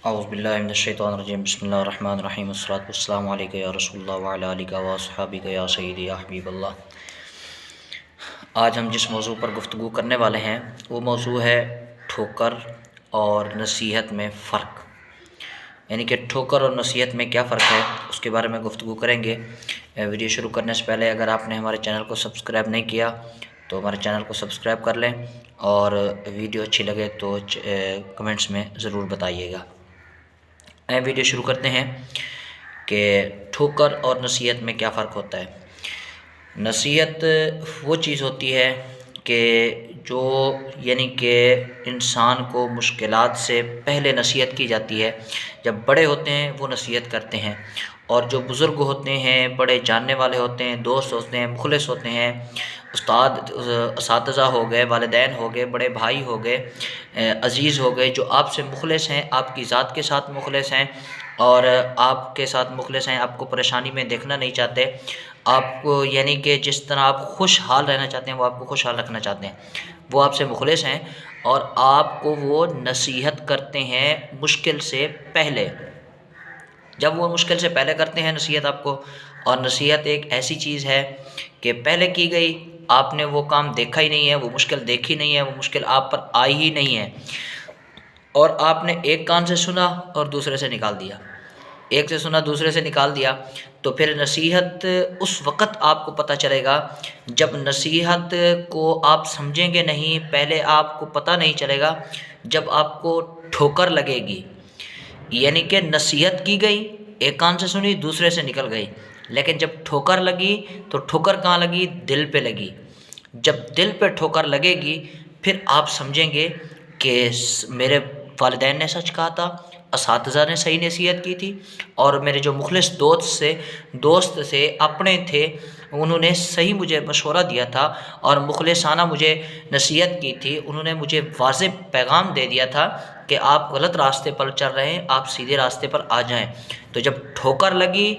اعوذ باللہ من الشیطان الرجیم بسم اللہ الرحمن الرحیم والصلاۃ والسلام علیک یا رسول اللہ وعلی آلک و اصحابک یا سیدی یا حبیب اللہ۔ آج ہم جس موضوع پر گفتگو کرنے والے ہیں وہ موضوع ہے ٹھوکر اور نصیحت میں فرق، یعنی کہ ٹھوکر اور نصیحت میں کیا فرق ہے اس کے بارے میں گفتگو کریں گے۔ ویڈیو شروع کرنے سے پہلے اگر آپ نے ہمارے چینل کو سبسکرائب نہیں کیا تو ہمارے چینل کو سبسکرائب کر لیں، اور ویڈیو اچھی لگے تو کمنٹس میں ضرور بتائیے گا۔ ویڈیو شروع کرتے ہیں کہ ٹھوکر اور نصیحت میں کیا فرق ہوتا ہے۔ نصیحت وہ چیز ہوتی ہے کہ جو یعنی کہ انسان کو مشکلات سے پہلے نصیحت کی جاتی ہے۔ جب بڑے ہوتے ہیں وہ نصیحت کرتے ہیں، اور جو بزرگ ہوتے ہیں، بڑے جاننے والے ہوتے ہیں، دوست ہوتے ہیں، مخلص ہوتے ہیں، اساتذہ ہو گئے، والدین ہو گئے، بڑے بھائی ہو گئے، عزیز ہو گئے، جو آپ سے مخلص ہیں، آپ کی ذات کے ساتھ مخلص ہیں اور آپ کے ساتھ مخلص ہیں، آپ کو پریشانی میں دیکھنا نہیں چاہتے، آپ کو یعنی کہ جس طرح آپ خوشحال رہنا چاہتے ہیں وہ آپ کو خوشحال رکھنا چاہتے ہیں، وہ آپ سے مخلص ہیں اور آپ کو وہ نصیحت کرتے ہیں مشکل سے پہلے۔ جب وہ مشکل سے پہلے کرتے ہیں نصیحت آپ کو، اور نصیحت ایک ایسی چیز ہے کہ پہلے کی گئی، آپ نے وہ کام دیکھا ہی نہیں ہے، وہ مشکل دیکھی نہیں ہے، وہ مشکل آپ پر آئی ہی نہیں ہے، اور آپ نے ایک کان سے سنا اور دوسرے سے نکال دیا، ایک سے سنا دوسرے سے نکال دیا، تو پھر نصیحت اس وقت آپ کو پتہ چلے گا جب نصیحت کو آپ سمجھیں گے نہیں، پہلے آپ کو پتہ نہیں چلے گا جب آپ کو ٹھوکر لگے گی، یعنی کہ نصیحت کی گئی، ایک کان سے سنی دوسرے سے نکل گئی، لیکن جب ٹھوکر لگی تو ٹھوکر کہاں لگی؟ دل پہ لگی۔ جب دل پہ ٹھوکر لگے گی پھر آپ سمجھیں گے کہ میرے والدین نے سچ کہا تھا، اساتذہ نے صحیح نصیحت کی تھی، اور میرے جو مخلص دوست سے اپنے تھے انہوں نے صحیح مجھے مشورہ دیا تھا اور مخلصانہ مجھے نصیحت کی تھی، انہوں نے مجھے واضح پیغام دے دیا تھا کہ آپ غلط راستے پر چل رہے ہیں، آپ سیدھے راستے پر آ جائیں۔ تو جب ٹھوکر لگی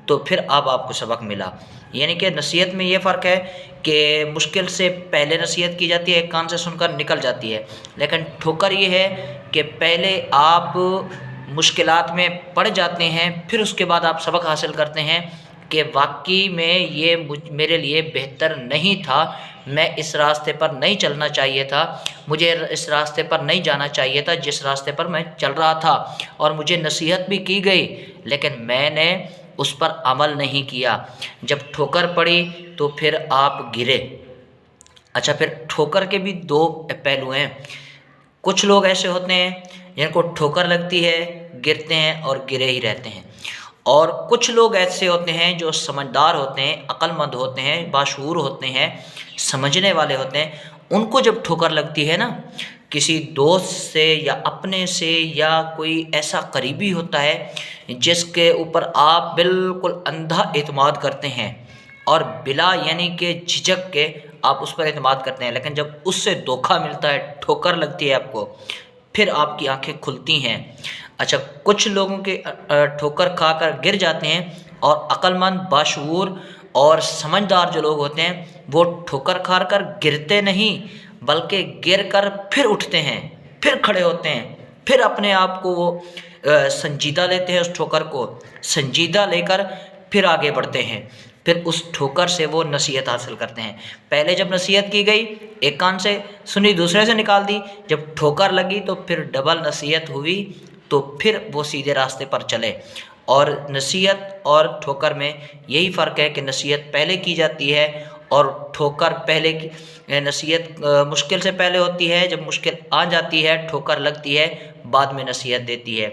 تو پھر آپ کو سبق ملا۔ یعنی کہ نصیحت میں یہ فرق ہے کہ مشکل سے پہلے نصیحت کی جاتی ہے، ایک کان سے سن کر نکل جاتی ہے، لیکن ٹھوکر یہ ہے کہ پہلے آپ مشکلات میں پڑ جاتے ہیں، پھر اس کے بعد آپ سبق حاصل کرتے ہیں کہ واقعی میں یہ میرے لیے بہتر نہیں تھا، میں اس راستے پر نہیں چلنا چاہیے تھا، مجھے اس راستے پر نہیں جانا چاہیے تھا جس راستے پر میں چل رہا تھا، اور مجھے نصیحت بھی کی گئی لیکن میں نے اس پر عمل نہیں کیا۔ جب ٹھوکر پڑی تو پھر آپ گرے۔ اچھا، پھر ٹھوکر کے بھی دو پہلو ہیں۔ کچھ لوگ ایسے ہوتے ہیں جن کو ٹھوکر لگتی ہے، گرتے ہیں اور گرے ہی رہتے ہیں، اور کچھ لوگ ایسے ہوتے ہیں جو سمجھدار ہوتے ہیں، عقل مند ہوتے ہیں، باشعور ہوتے ہیں، سمجھنے والے ہوتے ہیں، ان کو جب ٹھوکر لگتی ہے نا، کسی دوست سے یا اپنے سے یا کوئی ایسا قریبی ہوتا ہے جس کے اوپر آپ بالکل اندھا اعتماد کرتے ہیں اور بلا یعنی کہ جھجک کے آپ اس پر اعتماد کرتے ہیں، لیکن جب اس سے دھوکہ ملتا ہے، ٹھوکر لگتی ہے آپ کو، پھر آپ کی آنکھیں کھلتی ہیں۔ اچھا، کچھ لوگوں کے ٹھوکر کھا کر گر جاتے ہیں، اور عقل مند، باشعور اور سمجھدار جو لوگ ہوتے ہیں وہ ٹھوکر کھا کر گرتے نہیں بلکہ گر کر پھر اٹھتے ہیں، پھر کھڑے ہوتے ہیں، پھر اپنے آپ کو وہ سنجیدہ لیتے ہیں، اس ٹھوکر کو سنجیدہ لے کر پھر آگے بڑھتے ہیں، پھر اس ٹھوکر سے وہ نصیحت حاصل کرتے ہیں۔ پہلے جب نصیحت کی گئی، ایک کان سے سنی دوسرے سے نکال دی، جب ٹھوکر لگی تو پھر ڈبل نصیحت ہوئی تو پھر وہ سیدھے راستے پر چلے۔ اور نصیحت اور ٹھوکر میں یہی فرق ہے کہ نصیحت پہلے کی جاتی ہے اور ٹھوکر پہلے کی، نصیحت مشکل سے پہلے ہوتی ہے، جب مشکل آ جاتی ہے ٹھوکر لگتی ہے، بعد میں نصیحت دیتی ہے۔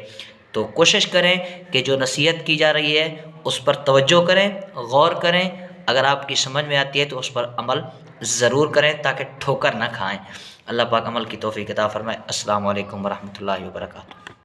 تو کوشش کریں کہ جو نصیحت کی جا رہی ہے اس پر توجہ کریں، غور کریں، اگر آپ کی سمجھ میں آتی ہے تو اس پر عمل ضرور کریں تاکہ ٹھوکر نہ کھائیں۔ اللہ پاک عمل کی توفیق عطا فرمائے۔ السلام علیکم ورحمۃ اللہ وبرکاتہ۔